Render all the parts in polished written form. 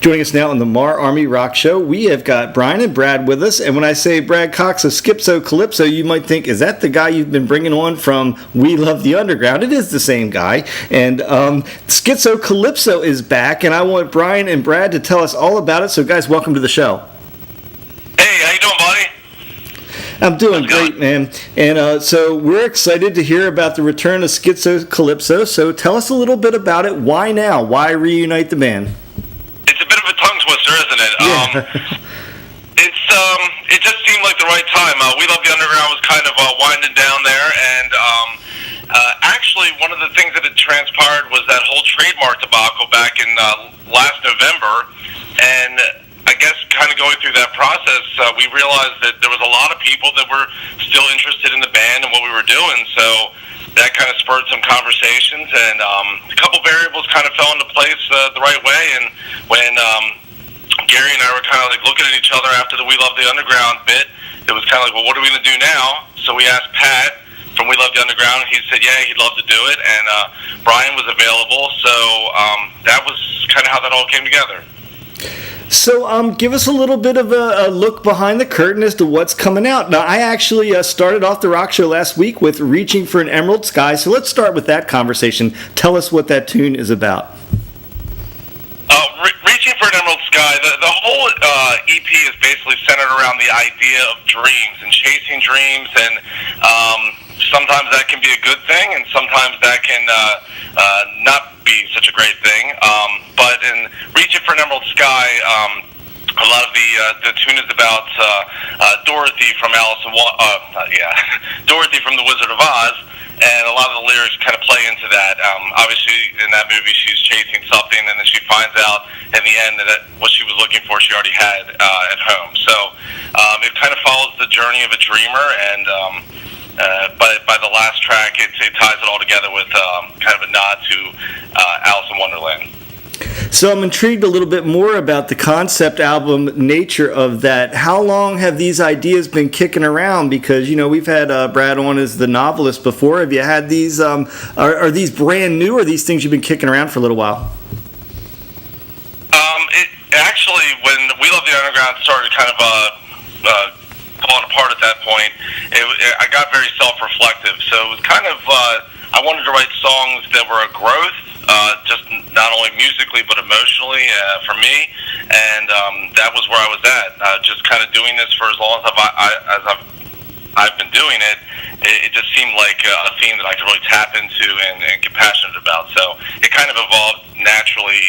Joining us now on the MARR Army Rock Show, we have got Brian and Brad with us. And when I say Brad Cox of Skitzo Calypso, you might think, is that the guy you've been bringing on from We Love the Underground? It is the same guy. And Skitzo Calypso is back, and I want Brian and Brad to tell us all about it. So, guys, welcome to the show. Hey, how you doing, buddy? I'm doing great, man. And so we're excited to hear about the return of Skitzo Calypso. So tell us a little bit about it. Why now? Why reunite the band? It's a bit of a tongue twister, isn't it? Yeah. It just seemed like the right time. We Love the Underground was kind of winding down there, and actually one of the things that had transpired was that whole trademark debacle back in last November, and I guess kind of going through that process, we realized that there was a lot of people that were still interested in the band and what we were doing, so that kind of spurred some conversations, and a couple variables kind of fell into place the right way, and when Gary and I were kind of like looking at each other after the We Love the Underground bit, it was kind of like, well, what are we going to do now? So we asked Pat from We Love the Underground, and he said, yeah, he'd love to do it, and Brian was available, so that was kind of how that all came together. So give us a little bit of a look behind the curtain as to what's coming out. Now, I actually started off the rock show last week with Reaching for an Emerald Sky, so let's start with that conversation. Tell us what that tune is about. Reaching for an Emerald Sky, the whole EP is basically centered around the idea of dreams and chasing dreams, and sometimes that can be a good thing, and sometimes that can not be such a great thing. But in Reaching for an Emerald Sky, a lot of the tune is about Dorothy from Dorothy from The Wizard of Oz, and a lot of the lyrics kind of play into that. Obviously, in that movie, she's chasing something, and then she finds out in the end that what she was looking for, she already had at home. So it kind of follows the journey of a dreamer, and by the last track, it ties it all together with kind of a nod to Alice in Wonderland. So I'm intrigued a little bit more about the concept album nature of that. How long have these ideas been kicking around? Because, you know, we've had Brad on as the novelist before. Have you had these, are these brand new, or are these things you've been kicking around for a little while? Actually, when We Love the Underground started kind of falling apart at that point, I got very self-reflective. So it was kind of, I wanted to write songs that were a growth, just not only musically but emotionally for me, and that was where I was at. Just kind of doing this for as long as I've been doing it. It just seemed like a theme that I could really tap into and get passionate about. So it kind of evolved naturally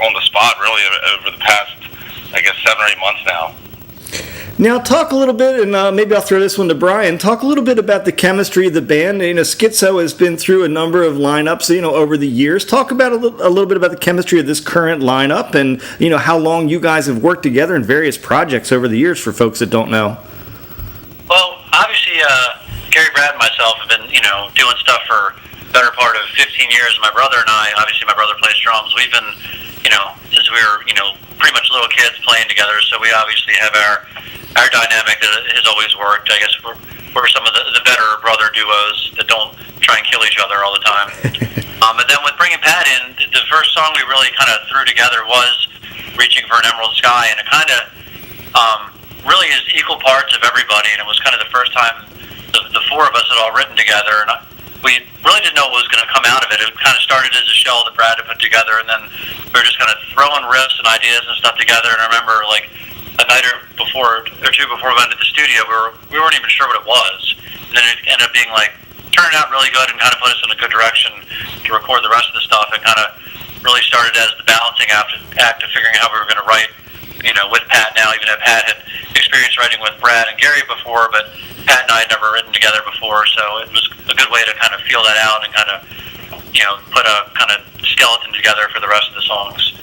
on the spot, really, over the past, I guess, 7 or 8 months now. Now, talk a little bit, and maybe I'll throw this one to Brian. Talk a little bit about the chemistry of the band. You know, Skitzo has been through a number of lineups, you know, over the years. Talk about a little bit about the chemistry of this current lineup, and you know how long you guys have worked together in various projects over the years. For folks that don't know. Well, obviously, Gary, Brad, and myself have been, you know, doing stuff for the better part of 15 years. My brother and I, obviously, my brother plays drums. We've been, you know, since we were, you know, pretty much little kids playing together. So we obviously have our dynamic that has always worked. I guess we're some of the better brother duos that don't try and kill each other all the time. And then with bringing Pat in, the first song we really kind of threw together was Reaching for an Emerald Sky, and it kind of really is equal parts of everybody, and it was kind of the first time the four of us had all written together, and we really didn't know what was going to come out of it. It kind of started as a shell that Brad had put together, and then we were just kind of throwing riffs and ideas and stuff together, and I remember, like, a night or two before we went to the studio, we weren't even sure what it was, and then it ended up being, like, turned out really good and kind of put us in a good direction to record the rest of the stuff. It kind of really started as the balancing act of figuring out how we were going to write, you know, with Pat now, even if Pat had experience writing with Brad and Gary before, but Pat and I had never written together before, so it was a good way to kind of feel that out and kind of, you know, put a kind of skeleton together for the rest of the songs.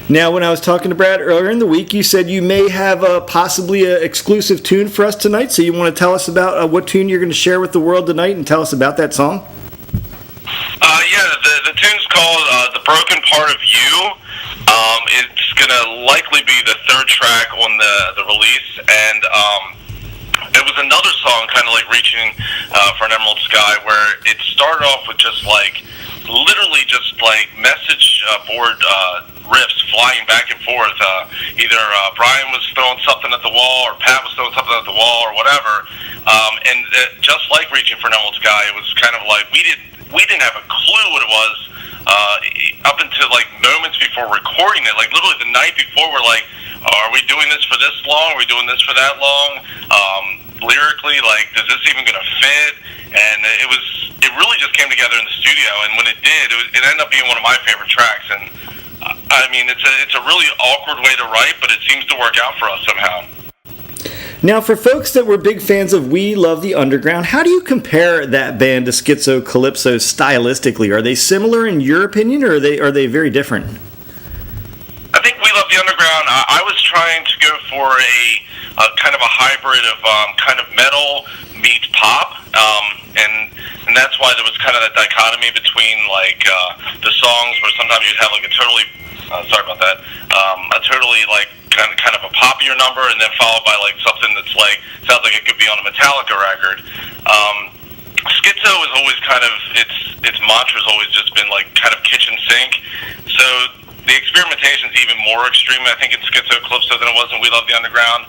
Now, when I was talking to Brad earlier in the week, you said you may have possibly an exclusive tune for us tonight, so you want to tell us about what tune you're going to share with the world tonight and tell us about that song? Yeah, the tune's called The Broken Part of You. It's going to likely be the third track on the release, and it was another song kind of like Reaching for an Emerald Sky, where it started off with just like literally just like message board riffs flying back and forth. Either Brian was throwing something at the wall, or Pat was throwing something at the wall, or whatever. And just like Reaching for Nemo's Guy, it was kind of like we didn't have a clue what it was up until like moments before recording it. Like literally the night before, we're like, are we doing this for this long? Are we doing this for that long? Lyrically, like, is this even going to fit? And it really just came together in the studio. And when it did, it ended up being one of my favorite tracks. And I mean, it's a really awkward way to write, but it seems to work out for us somehow. Now, for folks that were big fans of We Love the Underground, how do you compare that band to Skitzo Calypso stylistically? Are they similar in your opinion, or are they very different? I think We Love the Underground, I was trying to go for a kind of a hybrid of kind of metal meets pop, and that's why there was kind of that dichotomy between like the songs where sometimes you'd have like a totally a totally like kind of a poppier number, and then followed by like something that's like sounds like it could be on a Metallica record. Skitzo is always kind of its mantra's always just been like kind of kitchen sink. So the experimentation's even more extreme, I think, in Skitzo Calypso than it was in We Love the Underground.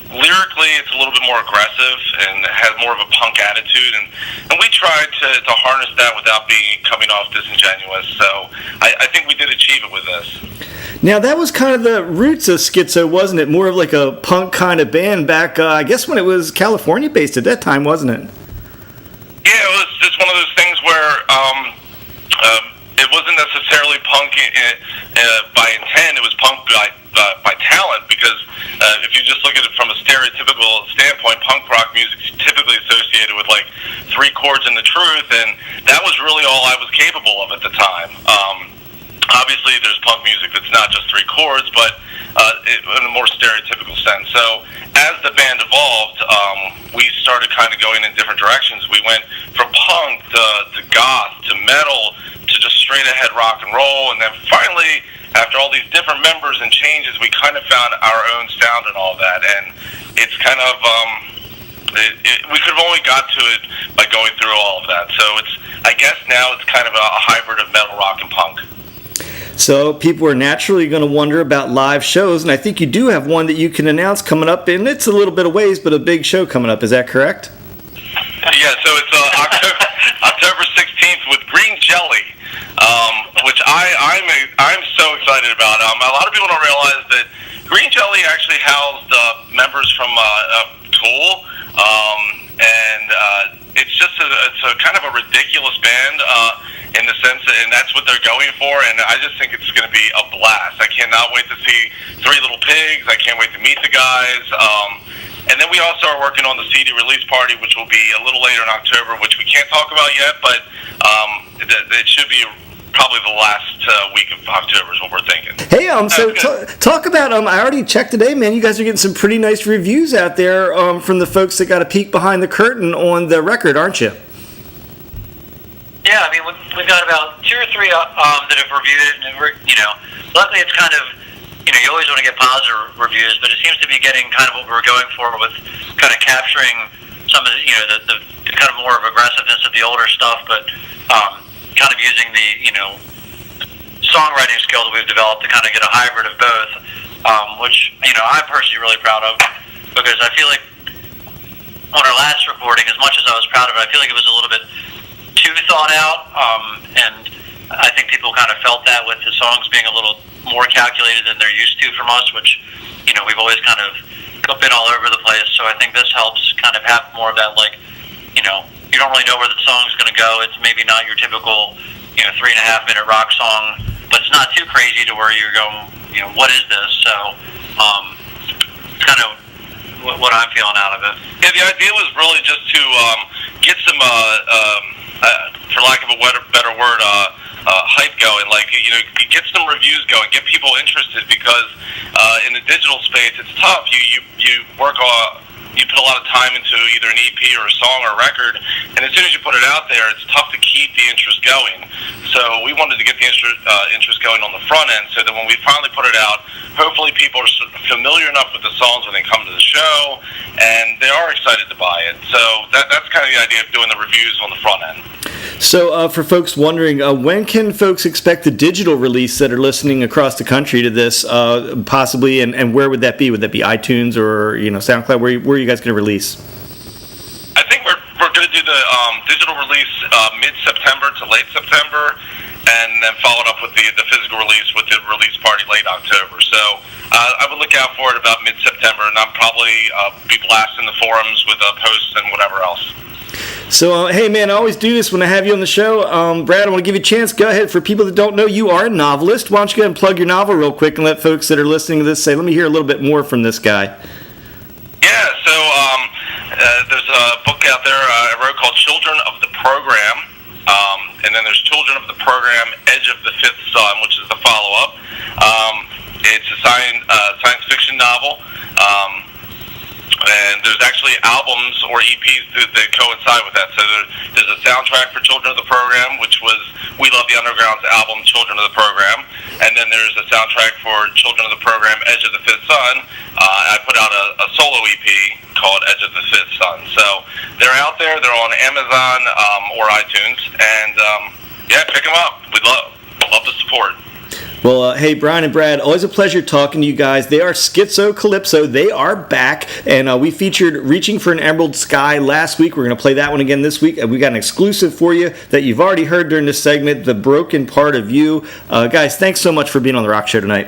Lyrically, it's a little bit more aggressive and has more of a punk attitude, and we tried to harness that without coming off disingenuous. So I think we did achieve it with this. Now, that was kind of the roots of Skitzo, wasn't it? More of like a punk kind of band back, I guess, when it was California-based at that time, wasn't it? Yeah, it was just one of those things where it wasn't necessarily punk by intent. It was punk by talent, because if you just look at it from a stereotypical standpoint, punk rock music is typically associated with like 3 chords and the truth, and that was really all I was capable of at the time. Obviously, there's punk music that's not just 3 chords, but in a more stereotypical sense. So as the band evolved, we started kind of going in different directions. We went from punk to goth to metal to just straight ahead rock and roll, and then finally, after all these different members and changes, we kind of found our own sound and all that. And it's kind of we could have only got to it by going through all of that. So I guess now it's kind of a hybrid of metal, rock, and punk. So people are naturally going to wonder about live shows, and I think you do have one that you can announce coming up, and it's a little bit of ways, but a big show coming up. Is that correct? Yeah, so it's October 16th with Green Jelly, which I'm so excited about. A lot of people don't realize that Green Jelly actually housed members from Tool, and it's a kind of a ridiculous band in the sense that, and that's what they're going for, and I just think it's going to be a blast. I cannot wait to see Three Little Pigs. I can't wait to meet the guys. And then we also are working on the CD release party, which will be a little later in October, which we can't talk about yet, but it should be probably the last week of October is what we're thinking. Hey, so talk about, I already checked today, man, you guys are getting some pretty nice reviews out there from the folks that got a peek behind the curtain on the record, aren't you? Yeah, I mean, we've got about 2 or 3 that have reviewed it, and luckily it's kind of, you always want to get positive reviews, but it seems to be getting kind of what we were going for with kind of capturing some of the, the kind of more of aggressiveness of the older stuff, but kind of using the, songwriting skills that we've developed to kind of get a hybrid of both, which, I'm personally really proud of, because I feel like on our last recording, as much as I was proud of it, I feel like it was a little bit too thought out, and I think people kind of felt that with the songs being a little more calculated than they're used to from us, which, we've always kind of been all over the place. So I think this helps kind of have more of that, like, you don't really know where the song's going to go. It's maybe not your typical, 3.5-minute rock song, but it's not too crazy to where you're going, what is this? So it's kind of what I'm feeling out of it. Yeah, the idea was really just to get some, for lack of a better word, hype going, like, get some reviews going, get people interested, because in the digital space, it's tough. You work you put a lot of time into either an EP or a song or a record, and as soon as you put it out there, it's tough to keep the interest going. So we wanted to get the interest going on the front end, so that when we finally put it out, hopefully people are familiar enough with the songs when they come to the show, and they are excited to buy it. So that's kind of the idea of doing the reviews on the front end. So for folks wondering, when can folks expect the digital release that are listening across the country to this, possibly, and where would that be? Would that be iTunes or SoundCloud? Where are you guys going to release? I think we're going to do the digital release mid-September to late September, and then followed up with the physical release with the release party late October. So I would look out for it about mid-September, and I'll probably be blasting the forums with posts and whatever else. So, hey, man, I always do this when I have you on the show. Brad, I want to give you a chance. Go ahead. For people that don't know, you are a novelist. Why don't you go ahead and plug your novel real quick and let folks that are listening to this say, let me hear a little bit more from this guy. Yeah, so there's a book out there I wrote called Children of the Program, and then there's Children of the Program, Edge of the Fifth Sun, which is the follow-up. It's a science fiction novel. And there's actually albums or EPs that coincide with that. So there's a soundtrack for Children of the Program, which was We Love the Underground's album, Children of the Program. And then there's a soundtrack for Children of the Program, Edge of the Fifth Sun. I put out a solo EP called Edge of the Fifth Sun. So they're out there. They're on Amazon or iTunes. And, yeah, pick them up. We'd love the support. Well, hey, Brian and Brad, always a pleasure talking to you guys. They are Skitzo Calypso. They are back, and we featured Reaching for an Emerald Sky last week. We're going to play that one again this week, and we got an exclusive for you that you've already heard during this segment, The Broken Part of You. Guys, thanks so much for being on The Rock Show tonight.